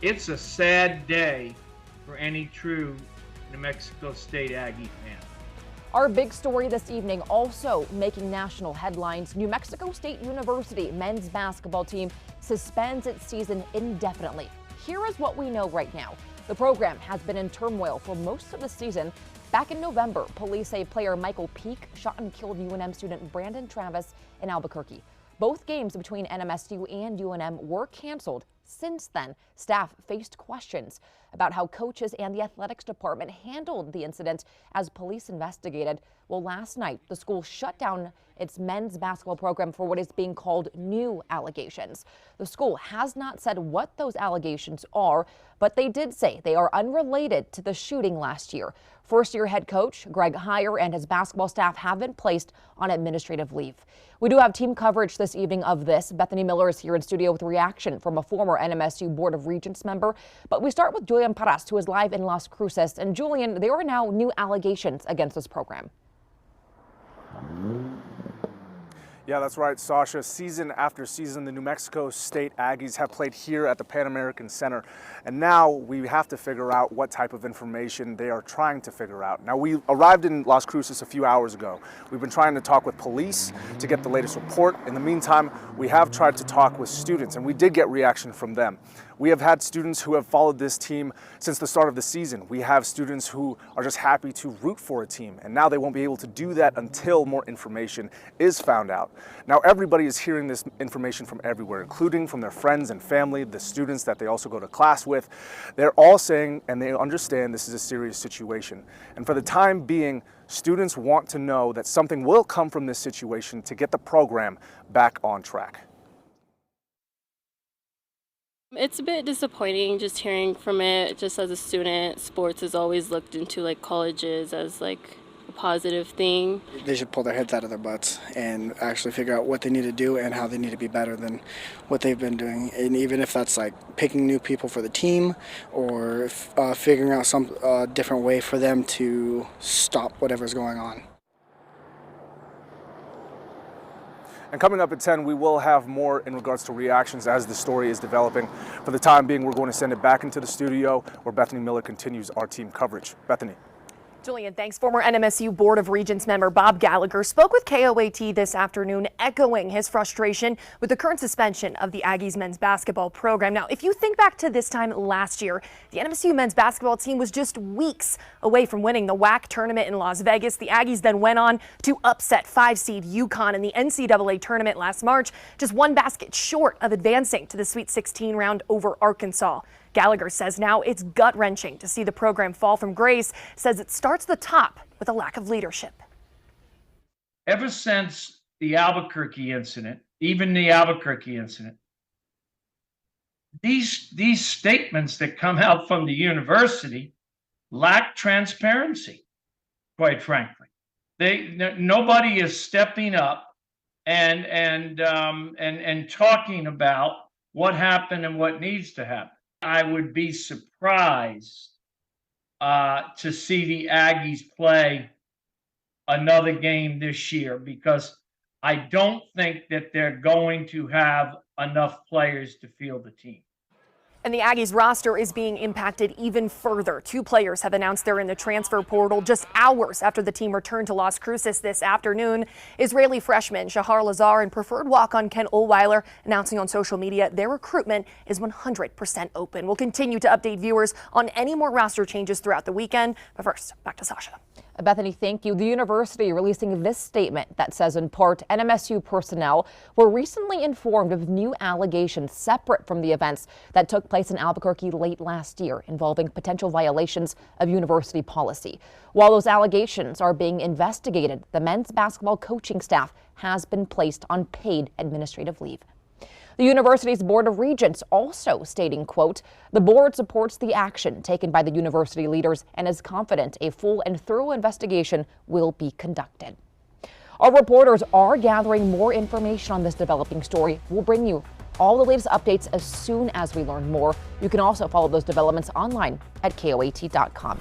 It's a sad day for any true New Mexico State Aggie fan. Our big story this evening also making national headlines. New Mexico State University men's basketball team suspends its season indefinitely. Here is what we know right now. The program has been in turmoil for most of the season. Back in November, police say player Michael Peak shot and killed UNM student Brandon Travis in Albuquerque. Both games between NMSU and UNM were canceled. Since then, staff faced questions about how coaches and the athletics department handled the incident as police investigated. Well, last night, the school shut down its men's basketball program for what is being called new allegations. The school has not said what those allegations are, but they did say they are unrelated to the shooting last year. First-year head coach Greg Heyer and his basketball staff have been placed on administrative leave. We do have team coverage this evening of this. Bethany Miller is here in studio with reaction from a former NMSU Board of Regents member. But we start with Julian Paras, who is live in Las Cruces. And Julian, there are now new allegations against this program. Yeah, that's right, Sasha. Season after season, the New Mexico State Aggies have played here at the Pan American Center. And now we have to figure out what type of information they are trying to figure out. Now, we arrived in Las Cruces a few hours ago. We've been trying to talk with police to get the latest report. In the meantime, we have tried to talk with students, and we did get reaction from them. We have had students who have followed this team since the start of the season. We have students who are just happy to root for a team, and now they won't be able to do that until more information is found out. Now, everybody is hearing this information from everywhere, including from their friends and family, the students that they also go to class with. They're all saying, and they understand this is a serious situation. And for the time being, students want to know that something will come from this situation to get the program back on track. It's a bit disappointing just hearing from it. Just as a student, sports is always looked into like colleges as like a positive thing. They should pull their heads out of their butts and actually figure out what they need to do and how they need to be better than what they've been doing. And even if that's like picking new people for the team or figuring out some different way for them to stop whatever's going on. And coming up at 10, we will have more in regards to reactions as the story is developing. For the time being, we're going to send it back into the studio where Bethany Miller continues our team coverage. Bethany. Julian, thanks. Former NMSU Board of Regents member Bob Gallagher spoke with KOAT this afternoon, echoing his frustration with the current suspension of the Aggies men's basketball program. Now, if you think back to this time last year, the NMSU men's basketball team was just weeks away from winning the WAC tournament in Las Vegas. The Aggies then went on to upset 5-seed UConn in the NCAA tournament last March, just one basket short of advancing to the Sweet 16 round over Arkansas. Gallagher says now it's gut-wrenching to see the program fall from grace, says it starts at the top with a lack of leadership. Ever since the Albuquerque incident, even the Albuquerque incident, these statements that come out from the university lack transparency, quite frankly. Nobody is stepping up and talking about what happened and what needs to happen. I would be surprised to see the Aggies play another game this year because I don't think that they're going to have enough players to field the team. And the Aggies roster is being impacted even further. Two players have announced they're in the transfer portal just hours after the team returned to Las Cruces this afternoon. Israeli freshman Shahar Lazar and preferred walk-on Ken Olweiler announcing on social media their recruitment is 100% open. We'll continue to update viewers on any more roster changes throughout the weekend. But first, back to Sasha. Bethany, thank you. The university releasing this statement that says, in part, NMSU personnel were recently informed of new allegations separate from the events that took place in Albuquerque late last year involving potential violations of university policy. While those allegations are being investigated, the men's basketball coaching staff has been placed on paid administrative leave. The university's Board of Regents also stating, quote, the board supports the action taken by the university leaders and is confident a full and thorough investigation will be conducted. Our reporters are gathering more information on this developing story. We'll bring you all the latest updates as soon as we learn more. You can also follow those developments online at KOAT.com.